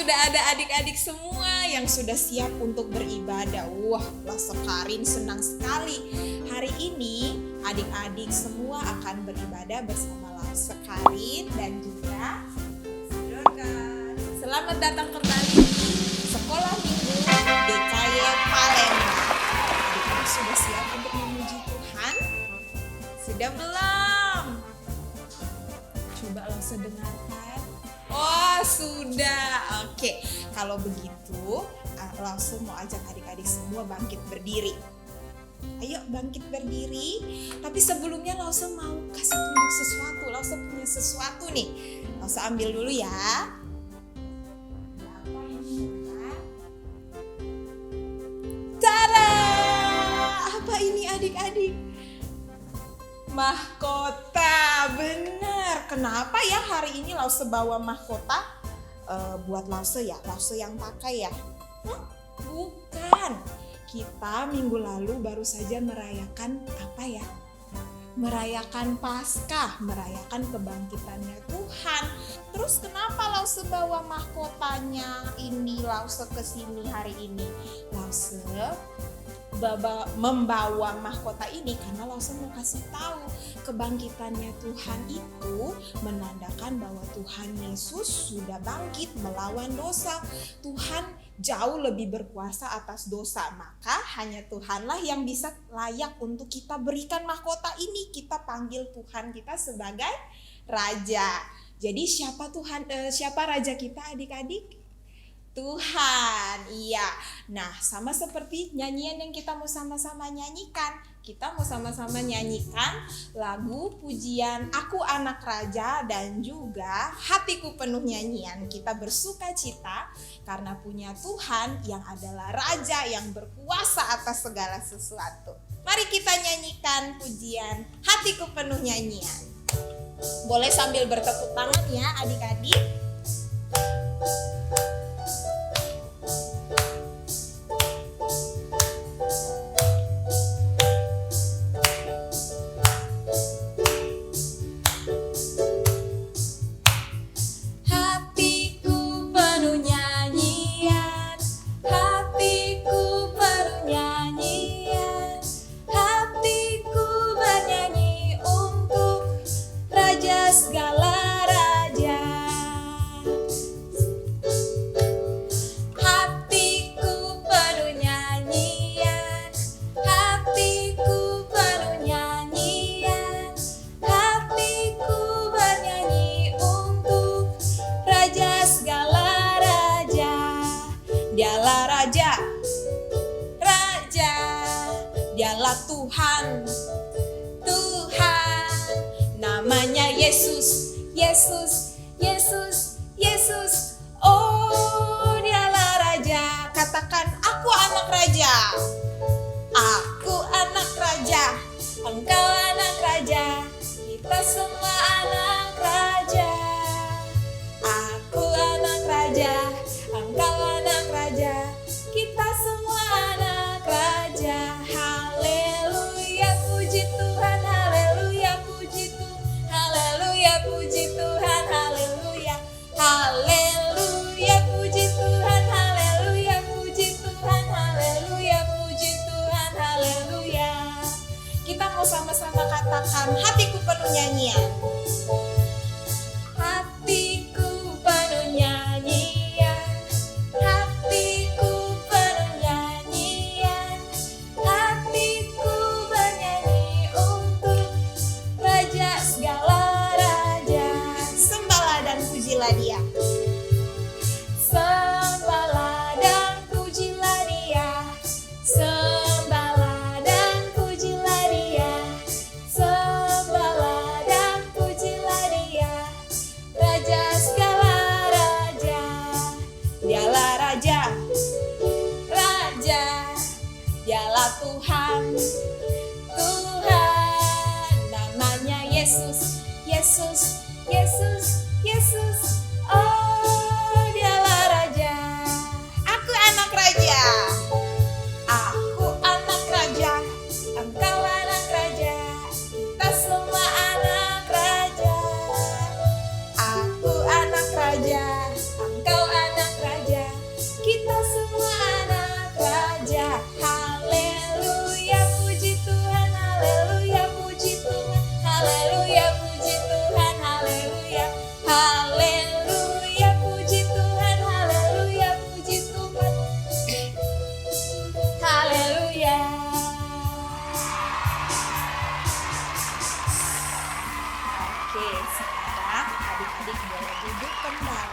sudah ada adik-adik semua yang sudah siap untuk beribadah. Wah, Lause Karin senang sekali. Hari ini adik-adik semua akan beribadah bersama Lause Karin dan juga Dorcas. Selamat datang kembali di Sekolah Minggu GKY Palembang. Adik-adik sudah siap untuk memuji Tuhan? Sudah belum? Coba Lause dengarkan. Oh sudah, oke. Kalau begitu, Lause mau ajak adik-adik semua bangkit berdiri. Ayo bangkit berdiri. Tapi sebelumnya Lause mau kasih tunjuk sesuatu. Lause punya sesuatu nih. Lause ambil dulu ya. Apa ini? Tada! Apa ini adik-adik? Mahkota, benar. Kenapa ya hari ini Lause bawa mahkota? Buat Lause ya, Lause yang pakai ya? Bukan. Kita minggu lalu baru saja merayakan apa ya? Merayakan Paskah, merayakan kebangkitannya Tuhan. Terus kenapa Lause bawa mahkotanya ini Lause kesini hari ini? Lause membawa mahkota ini karena Lause mau kasih tahu kebangkitannya Tuhan itu menandakan bahwa Tuhan Yesus sudah bangkit melawan dosa. Tuhan jauh lebih berkuasa atas dosa, maka hanya Tuhanlah yang bisa layak untuk kita berikan mahkota ini. Kita panggil Tuhan kita sebagai Raja. Jadi siapa Raja kita adik-adik? Tuhan, iya. Nah, sama seperti nyanyian yang kita mau sama-sama nyanyikan. Kita mau sama-sama nyanyikan lagu pujian Aku Anak Raja dan juga Hatiku Penuh Nyanyian. Kita bersuka cita karena punya Tuhan yang adalah Raja yang berkuasa atas segala sesuatu. Mari kita nyanyikan pujian Hatiku Penuh Nyanyian. Boleh sambil bertepuk tangan ya adik-adik. Tuhan, namanya Yesus, oh dialah Raja. Katakan, aku anak Raja, aku anak Raja, engkau anak Raja, kita semua anak Raja. Aku anak Raja, engkau anak Raja, kita semua anak Raja. Haleluya, puji Tuhan, haleluya, puji Tuhan, haleluya, puji Tuhan, haleluya, haleluya, puji Tuhan, haleluya, puji Tuhan, haleluya, puji Tuhan, haleluya. Kita mau sama-sama katakan hatiku penuh nyanyian. Hatiku penuh nyanyian, hatiku penuh nyanyian, hatiku bernyanyi untuk Raja segala raja. Sembahlah dan pujilah Dia. Sembahlah dan pujilah Dia. Sembahlah dan pujilah Dia. Sembahlah dan pujilah Dia. Raja segala raja. Dialah Raja. Raja. Dialah Tuhan. Tuhan. Namanya Yesus.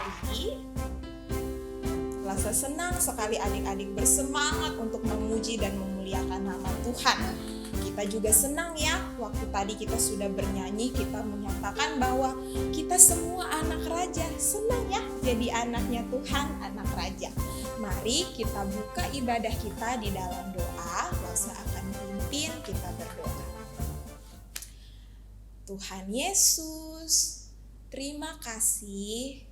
sekali. Rasa senang sekali adik-adik bersemangat untuk memuji dan memuliakan nama Tuhan. Kita juga senang ya, waktu tadi kita sudah bernyanyi, kita menyatakan bahwa kita semua anak raja. Senang ya jadi anaknya Tuhan, anak raja. Mari kita buka ibadah kita di dalam doa. Lasa akan pimpin kita berdoa. Tuhan Yesus, terima kasih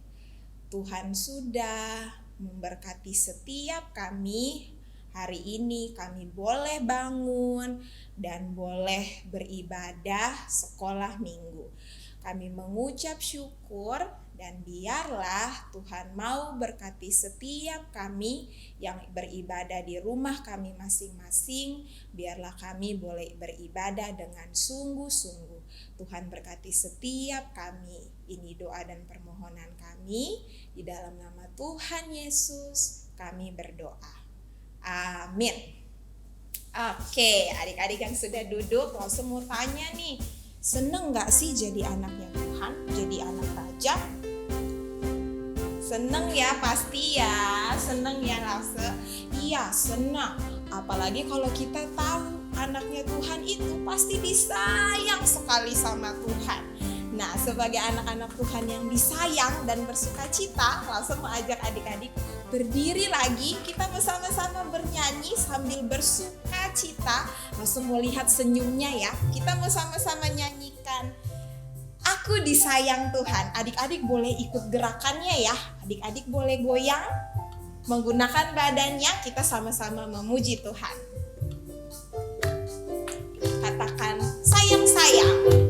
Tuhan sudah memberkati setiap kami. Hari ini kami boleh bangun dan boleh beribadah sekolah minggu. Kami mengucap syukur dan biarlah Tuhan mau berkati setiap kami yang beribadah di rumah kami masing-masing. Biarlah kami boleh beribadah dengan sungguh-sungguh. Tuhan berkati setiap kami. Ini doa dan permohonan kami. Di dalam nama Tuhan Yesus kami berdoa. Amin. Oke, adik-adik yang sudah duduk, langsung mau tanya nih, seneng gak sih jadi anaknya Tuhan, jadi anak raja? Seneng ya pasti ya, seneng ya Lase? Iya senang, apalagi kalau kita tahu anaknya Tuhan itu pasti disayang sekali sama Tuhan. Nah, sebagai anak-anak Tuhan yang disayang dan bersuka cita, langsung mengajak adik-adik berdiri lagi. Kita bersama-sama bernyanyi sambil bersuka cita. Langsung mau lihat senyumnya ya. Kita mau sama-sama nyanyikan Aku Disayang Tuhan. Adik-adik boleh ikut gerakannya ya. Adik-adik boleh goyang menggunakan badannya. Kita sama-sama memuji Tuhan. Katakan sayang-sayang.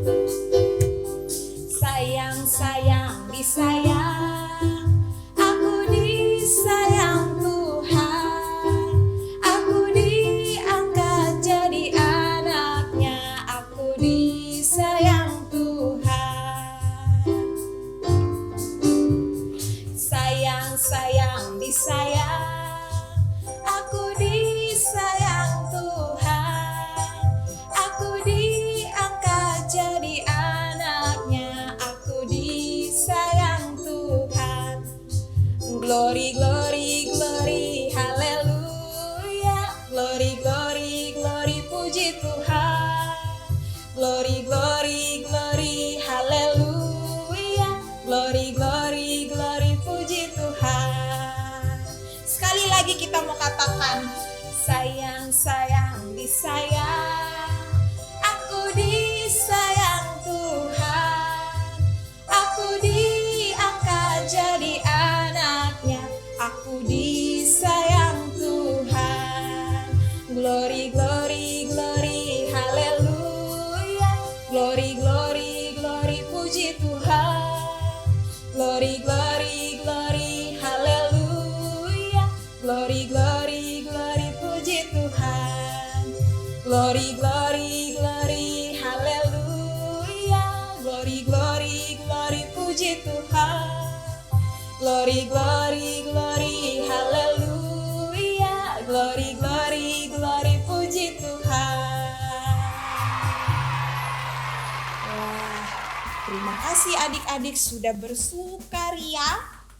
Sayang-sayang disayang, aku disayang Tuhan, aku diangkat jadi anaknya, aku disayang Tuhan. Sayang-sayang disayang, aku disayang Tuhan, aku diangkat jadi glory, glory, glory, haleluya. Glory, glory, glory, puji Tuhan. Glory, glory, glory, haleluya. Glory, glory, glory, puji Tuhan. Sekali lagi kita mau katakan, sayang, sayang, disayang. Aku disayang Tuhan. Aku diangkat jadi anaknya, aku disayang Tuhan. Glory, glory, glory, haleluya. Glory, glory, glory, puji Tuhan. Glory, glory, glory, haleluya. Glory, glory, glory, puji Tuhan. Glory, glory, glory, haleluya. Glory, glory, glory, puji Tuhan. Glory, glory, glory, haleluya. Glory, glory, glory, puji Tuhan. Wah, terima kasih adik-adik sudah bersukaria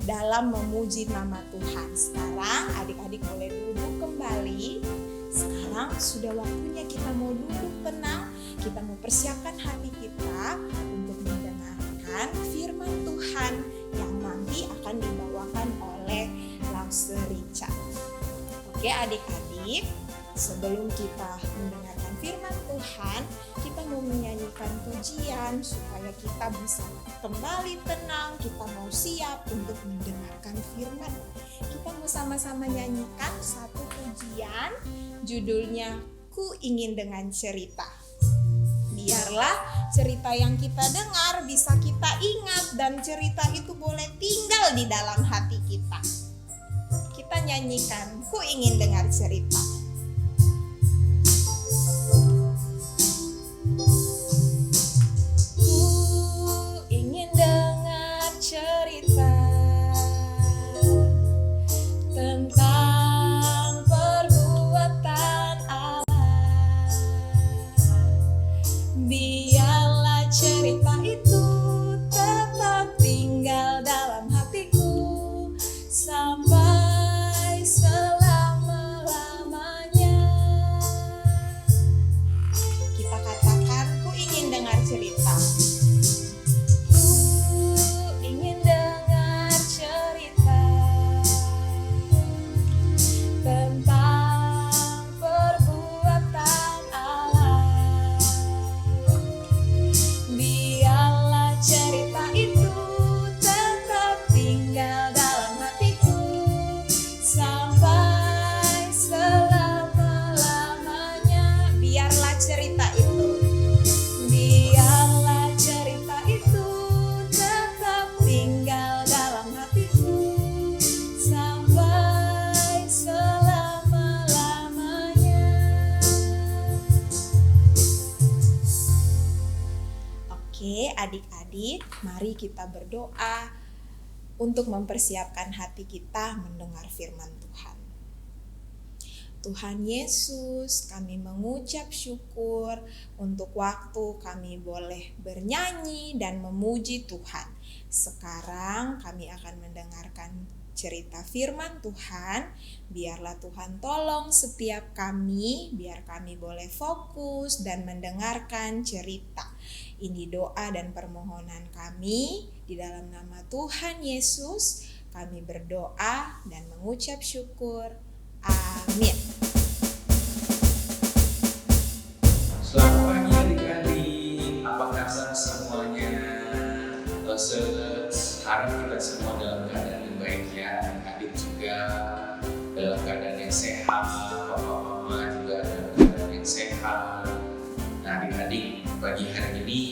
dalam memuji nama Tuhan. Sekarang adik-adik boleh duduk kembali. Sekarang sudah waktunya kita mau duduk tenang. Kita mau persiapkan hati kita untuk mendengarkan firman Tuhan yang nanti akan dibawakan oleh Lause Rica. Oke adik-adik, sebelum kita mendengarkan firman Tuhan, kita mau menyanyikan pujian supaya kita bisa kembali tenang, kita mau siap untuk mendengarkan firman. Kita mau sama-sama nyanyikan satu pujian, judulnya Ku Ingin Dengan Cerita. Biarlah cerita yang kita dengar bisa kita ingat dan cerita itu boleh tinggal di dalam hati kita. Kita nyanyikan, Ku Ingin Dengar Cerita. Ku ingin dengar cerita tentang perbuatan Allah. Biarlah cerita itu tetap tinggal dalam hatiku. Mari kita berdoa untuk mempersiapkan hati kita mendengar firman Tuhan. Tuhan Yesus, kami mengucap syukur untuk waktu kami boleh bernyanyi dan memuji Tuhan. Sekarang kami akan mendengarkan cerita firman Tuhan. Biarlah Tuhan tolong setiap kami, biar kami boleh fokus dan mendengarkan cerita. Ini doa dan permohonan kami di dalam nama Tuhan Yesus. Kami berdoa dan mengucap syukur. Amin. Selamat pagi adik-adik, apa kabar semuanya? Harap kita semua dalam keadaan yang baik ya. Adik juga dalam keadaan yang sehat, papa-mama juga dalam keadaan yang sehat. Nah adik-adik, pagi hari ini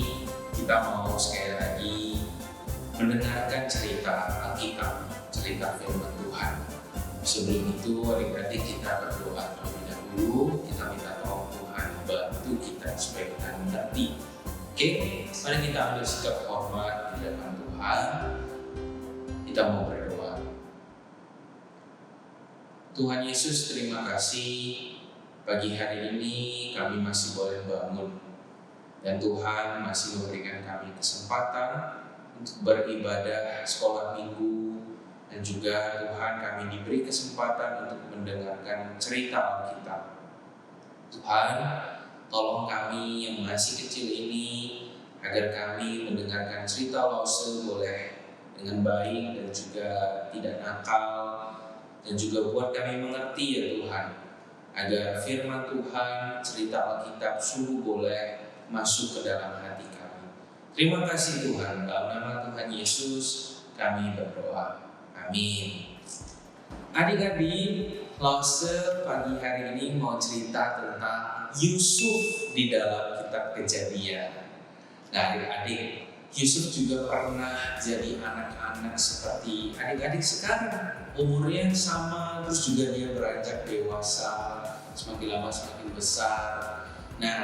kita mau sekali lagi mendengarkan cerita Alkitab, cerita firman Tuhan. Sebelum itu adik-adik kita berdoa terlebih dahulu, kita minta tolong Tuhan bantu kita supaya kita mengerti. Oke, mari kita ambil sikap hormat di depan Tuhan. Kita mau berdoa. Tuhan Yesus, terima kasih pagi hari ini kami masih boleh bangun dan Tuhan masih memberikan kami kesempatan untuk beribadah sekolah minggu. Dan juga Tuhan kami diberi kesempatan untuk mendengarkan cerita Alkitab. Tuhan, tolong kami yang masih kecil ini agar kami mendengarkan cerita Lause boleh dengan baik dan juga tidak nakal. Dan juga buat kami mengerti ya Tuhan, agar firman Tuhan, cerita Alkitab sungguh boleh masuk ke dalam hati kami. Terima kasih Tuhan, dalam nama Tuhan Yesus kami berdoa. Amin. Adik-adik, Lause pagi hari ini mau cerita tentang Yusuf di dalam kitab Kejadian. Nah adik-adik, Yusuf juga pernah jadi anak-anak seperti adik-adik sekarang. Umurnya sama, terus juga dia beranjak dewasa, semakin lama semakin besar. Nah,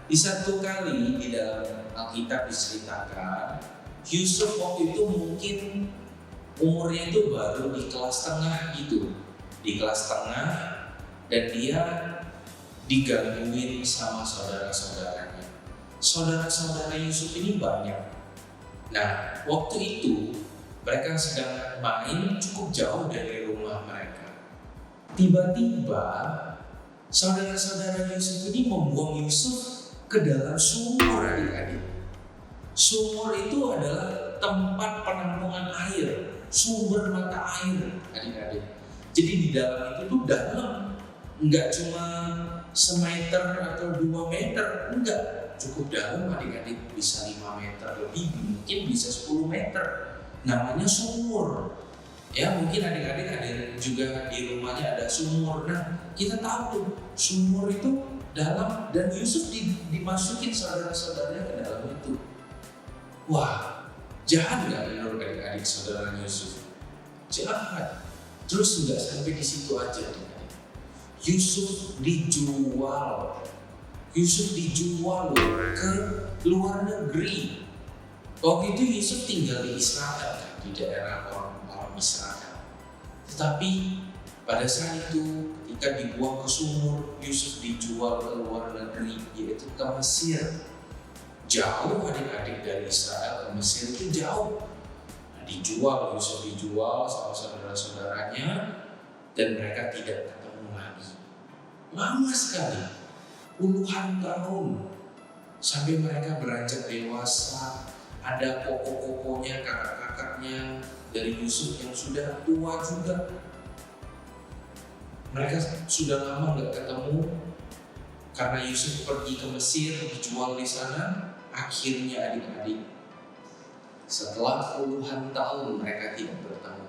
di satu kali di dalam Alkitab diceritakan, Yusuf waktu itu mungkin umurnya itu baru di kelas tengah gitu, di kelas tengah, dan dia digangguin sama saudara-saudaranya. Saudara-saudara Yusuf ini banyak. Nah, waktu itu mereka sedang main cukup jauh dari rumah mereka. Tiba-tiba saudara-saudara Yusuf ini membuang Yusuf ke dalam sumur adik-adik. Sumur itu adalah tempat penampungan air, sumber mata air adik-adik. Jadi di dalam itu tuh dalam, enggak cuma semeter atau 2 meter, enggak, cukup dalam adik-adik, bisa 5 meter lebih, mungkin bisa 10 meter. Namanya sumur. Ya mungkin adik-adik ada juga di rumahnya ada sumur. Nah kita tahu tuh sumur itu dalam, dan Yusuf dimasukin saudara-saudaranya ke dalam itu. Wah, jahat nggak menurut adik-adik saudara Yusuf? Jahat. Terus nggak sampai di situ aja, Yusuf dijual. Yusuf dijual ke luar negeri. Waktu itu Yusuf tinggal di Israel, di daerah orang-orang Israel. Tetapi pada saat itu ketika dibuang ke sumur, Yusuf dijual ke luar negeri, yaitu ke Mesir. Jauh adik-adik dari Israel ke Mesir itu jauh. Nah, dijual, Yusuf dijual sama saudara-saudaranya, dan mereka tidak ketemu lagi. Lama sekali, puluhan tahun, sampai mereka beranjak dewasa. Ada koko-kokonya, kakak-kakaknya dari Yusuf yang sudah tua juga. Mereka sudah lama gak ketemu, karena Yusuf pergi ke Mesir, dijual di sana. Akhirnya adik-adik, setelah puluhan tahun mereka tidak bertemu,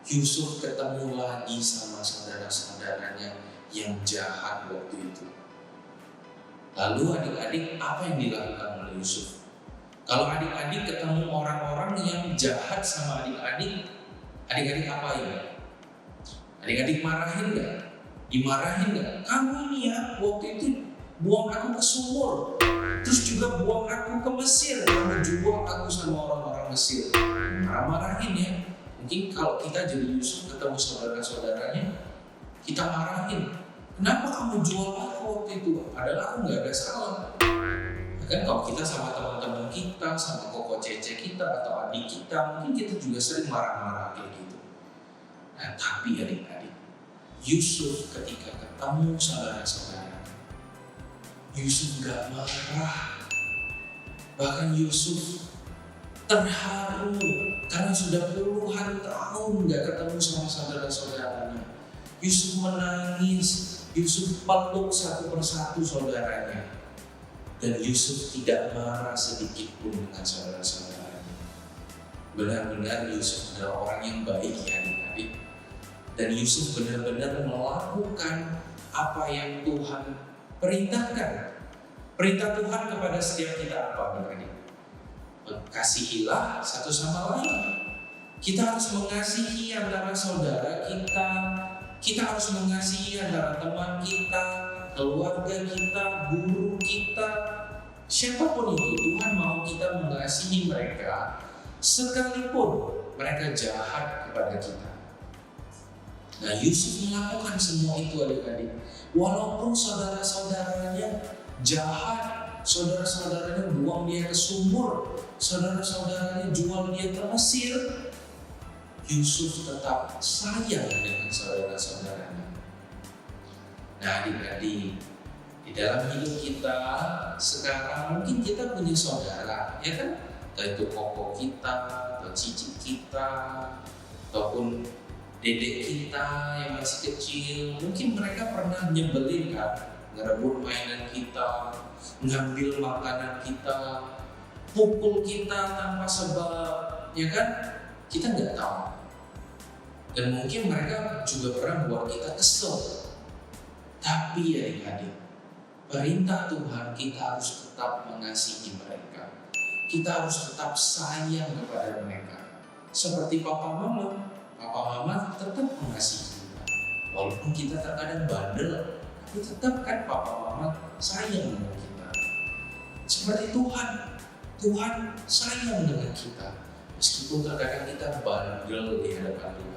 Yusuf ketemu lagi sama saudara-saudaranya yang jahat waktu itu. Lalu adik-adik, apa yang dilakukan oleh Yusuf? Kalau adik-adik ketemu orang-orang yang jahat sama adik-adik, adik-adik apain? Adik-adik marahin gak? Dimarahin gak? Kamu ini ya waktu itu buang aku ke sumur, terus juga buang aku ke Mesir, kamu jual aku sama orang-orang Mesir. Marah-marahin ya. Mungkin kalau kita jadi Yusuf ketemu saudara-saudaranya, kita marahin. Kenapa kamu jual aku waktu itu? Padahal aku nggak ada salah. Kan kalau kita sama teman-teman kita, sama koko cece kita atau adik kita, mungkin kita juga sering marah-marah kayak gitu. Nah, tapi adik-adik, Yusuf ketika ketemu saudara-saudara, Yusuf gak marah. Bahkan Yusuf terharu karena sudah puluhan tahun gak ketemu sama saudara-saudaranya. Yusuf menangis, Yusuf peluk satu persatu saudaranya. Dan Yusuf tidak marah sedikit pun dengan saudara-saudaranya. Benar-benar Yusuf adalah orang yang baik ya adik-adik. Dan Yusuf benar-benar melakukan apa yang Tuhan perintahkan. Perintah Tuhan kepada setiap kita apa adik-adik? Kasihilah satu sama lain. Kita harus mengasihi antara saudara kita. Kita harus mengasihi antara teman kita, keluarga kita, guru kita, siapapun itu. Tuhan mau kita mengasihi mereka sekalipun mereka jahat kepada kita. Nah, Yusuf melakukan semua itu adik-adik. Walaupun saudara-saudaranya jahat, saudara-saudaranya buang dia ke sumur, saudara-saudaranya jual dia ke Mesir, Yusuf tetap sayang dengan saudara-saudaranya. Nah adik-adik, di dalam hidup kita sekarang mungkin kita punya saudara, ya kan? Entah itu koko kita, atau cici kita, ataupun dedek kita yang masih kecil. Mungkin mereka pernah nyebelin kan, ngerebut mainan kita, ngambil makanan kita, pukul kita tanpa sebab, ya kan? Kita nggak tahu. Dan mungkin mereka juga pernah buat kita kesel. Tapi adik-adik, perintah Tuhan kita harus tetap mengasihi mereka. Kita harus tetap sayang kepada mereka. Seperti papa mama tetap mengasihi kita. Walaupun kita terkadang bandel, tapi tetap kan papa mama sayang dengan kita. Seperti Tuhan sayang dengan kita. Meskipun terkadang kita bandel di hadapan Tuhan.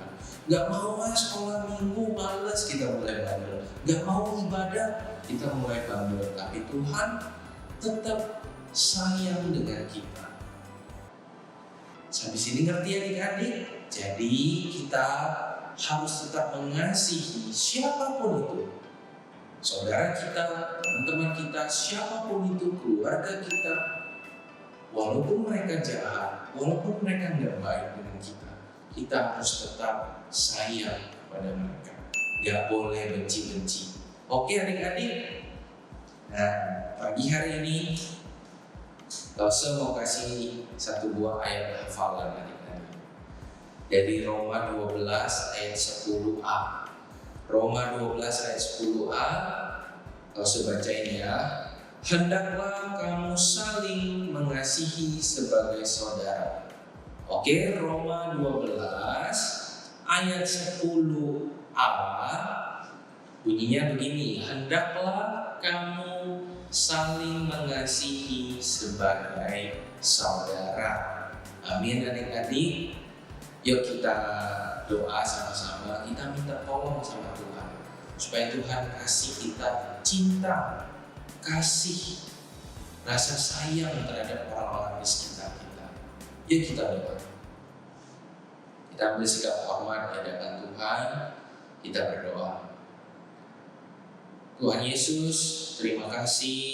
Gak mau sekolah minggu, malas kita mulai bandel. Gak mau ibadah, kita mulai bandel. Tapi Tuhan tetap sayang dengan kita. Sampai sini ngerti adik-adik? Jadi kita harus tetap mengasihi siapapun itu. Saudara kita, teman-teman kita, siapapun itu, keluarga kita. Walaupun mereka jahat, walaupun mereka nggak baik dengan kita harus tetap sayang kepada mereka. Gak boleh benci-benci. Oke adik-adik? Nah, pagi hari ini Lause mau kasih satu buah ayat hafalan adik-adik. Dari Roma 12 ayat 10a. Roma 12 ayat 10a. Lause bacain ya. Hendaklah kamu saling mengasihi sebagai saudara. Oke, Roma 12 ayat 10a bunyinya begini. Hendaklah kamu saling mengasihi sebagai saudara. Amin adik-adik. Yuk kita doa sama-sama. Kita minta tolong sama Tuhan supaya Tuhan kasih kita cinta, kasih, rasa sayang terhadap orang-orang di sekitar kita. Yuk kita doa. Kita ambil sikap hormat di hadapan Tuhan. Kita berdoa. Tuhan Yesus, terima kasih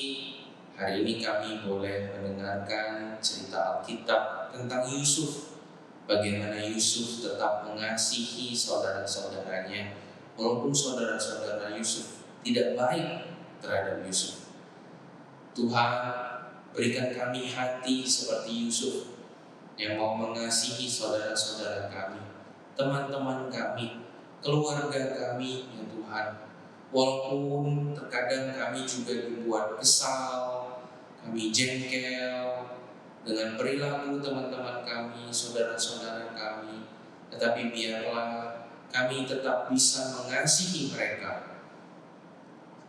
hari ini kami boleh mendengarkan cerita Alkitab tentang Yusuf. Bagaimana Yusuf tetap mengasihi saudara-saudaranya walaupun saudara-saudara Yusuf tidak baik terhadap Yusuf. Tuhan, berikan kami hati seperti Yusuf yang mau mengasihi saudara-saudara kami, teman-teman kami, keluarga kami, ya Tuhan. Walaupun terkadang kami juga dibuat kesal, kami jengkel dengan perilaku teman-teman kami, saudara-saudara kami, tetapi biarlah kami tetap bisa mengasihi mereka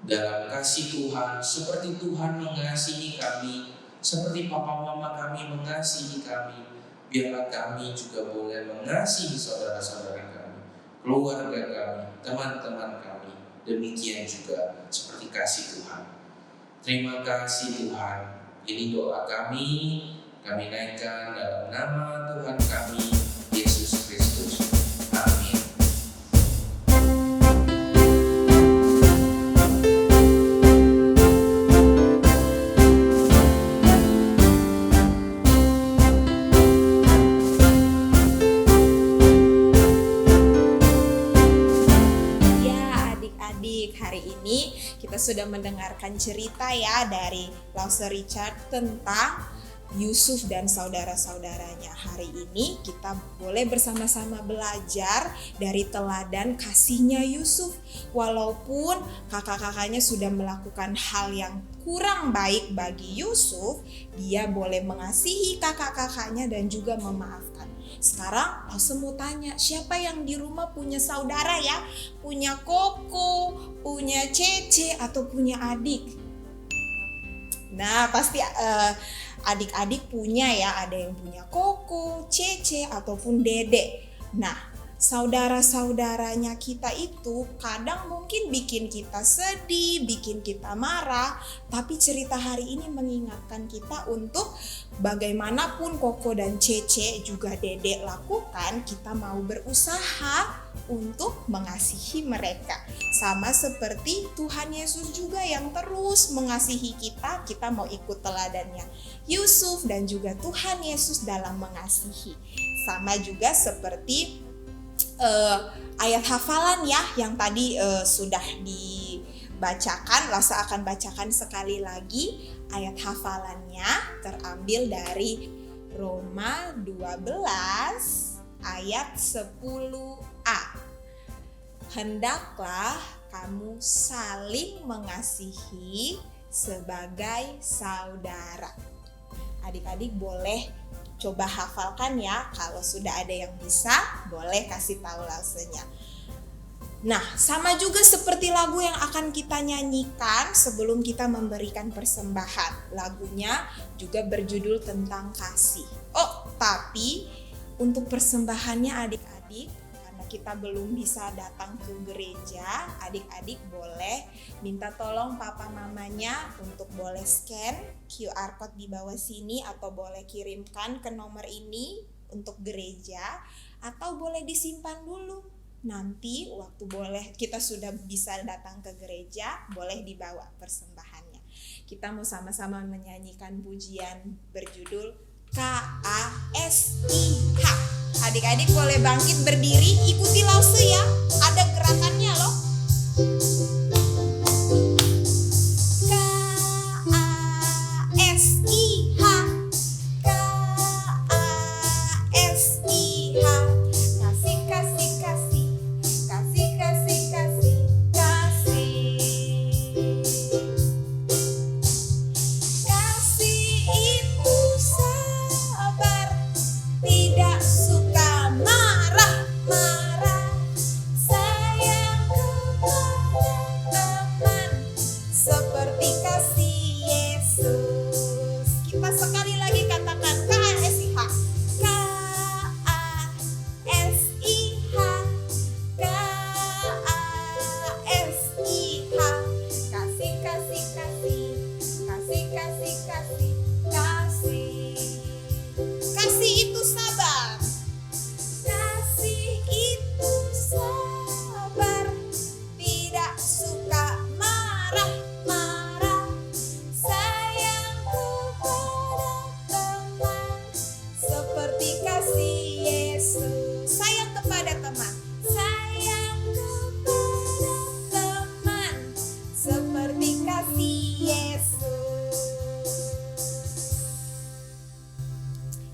dalam kasih Tuhan, seperti Tuhan mengasihi kami, seperti papa mama kami mengasihi kami. Biarlah kami juga boleh mengasihi saudara-saudara kami, keluarga kami, teman-teman kami. Demikian juga seperti kasih Tuhan. Terima kasih Tuhan. Ini doa kami naikkan dalam nama Tuhan kami, Yesus Kristus. Amin. Hari ini kita sudah mendengarkan cerita ya dari Lause Richard tentang Yusuf dan saudara-saudaranya. Hari ini kita boleh bersama-sama belajar dari teladan kasihnya Yusuf. Walaupun kakak-kakaknya sudah melakukan hal yang kurang baik bagi Yusuf, dia boleh mengasihi kakak-kakaknya dan juga memaafkan. Sekarang Lause mau tanya, siapa yang di rumah punya saudara ya? Punya Koko, punya Cece, atau punya adik? Nah, pasti adik-adik punya ya, ada yang punya Koko, Cece, ataupun Dede. Nah, saudara-saudaranya kita itu kadang mungkin bikin kita sedih, bikin kita marah, tapi cerita hari ini mengingatkan kita untuk bagaimanapun Koko dan Cece juga Dede lakukan, kita mau berusaha untuk mengasihi mereka. Sama seperti Tuhan Yesus juga yang terus mengasihi kita, kita mau ikut teladannya Yusuf dan juga Tuhan Yesus dalam mengasihi. Sama juga seperti ayat hafalan ya yang tadi sudah dibacakan. Lause akan bacakan sekali lagi. Ayat hafalannya terambil dari Roma 12 ayat 10a. Hendaklah kamu saling mengasihi sebagai saudara. Adik-adik boleh coba hafalkan ya. Kalau sudah ada yang bisa, boleh kasih tahu Lausenya. Nah, sama juga seperti lagu yang akan kita nyanyikan sebelum kita memberikan persembahan. Lagunya juga berjudul tentang kasih. Oh, tapi untuk persembahannya adik-adik, karena kita belum bisa datang ke gereja, adik-adik boleh minta tolong papa mamanya untuk boleh scan QR code di bawah sini, atau boleh kirimkan ke nomor ini untuk gereja, atau boleh disimpan dulu. Nanti waktu boleh kita sudah bisa datang ke gereja, boleh dibawa persembahannya. Kita mau sama-sama menyanyikan pujian berjudul KASIH. Adik-adik boleh bangkit berdiri, ikuti Lause ya. Ada gerakannya loh.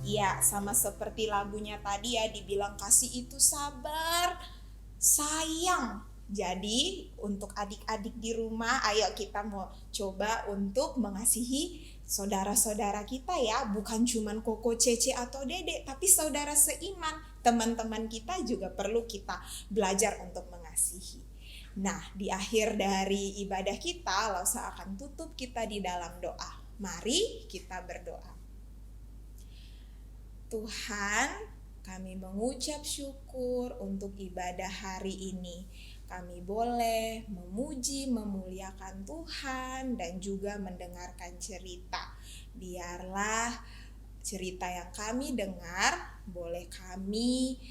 Ya, sama seperti lagunya tadi ya, dibilang kasih itu sabar, sayang. Jadi untuk adik-adik di rumah, ayo kita mau coba untuk mengasihi saudara-saudara kita ya. Bukan cuman Koko, Cece, atau Dede, tapi saudara seiman, teman-teman kita juga perlu kita belajar untuk mengasihi. Nah, di akhir dari ibadah kita, Lausa akan tutup kita di dalam doa. Mari kita berdoa. Tuhan, kami mengucap syukur untuk ibadah hari ini. Kami boleh memuji, memuliakan Tuhan, dan juga mendengarkan cerita. Biarlah cerita yang kami dengar boleh kami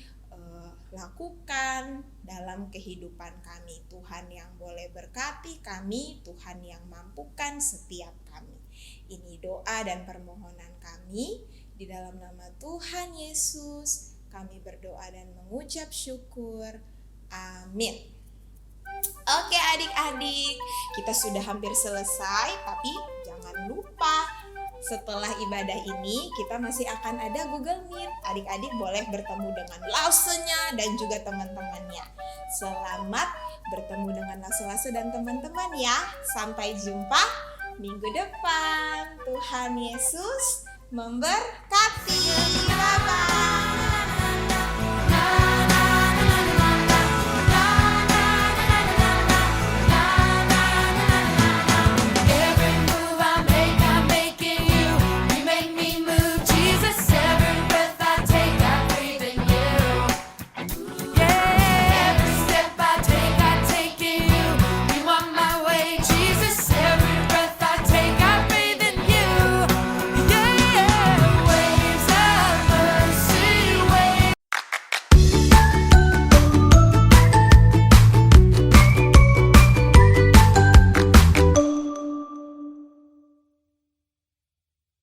lakukan dalam kehidupan kami. Tuhan yang boleh berkati kami, Tuhan yang mampukan setiap kami. Ini doa dan permohonan kami. Di dalam nama Tuhan Yesus, kami berdoa dan mengucap syukur. Amin. Oke adik-adik, kita sudah hampir selesai, tapi jangan lupa setelah ibadah ini kita masih akan ada Google Meet. Adik-adik boleh bertemu dengan Lausenya dan juga teman-temannya. Selamat bertemu dengan Lause-Lause dan teman-teman ya. Sampai jumpa minggu depan. Tuhan Yesus memberkati. Bye-bye.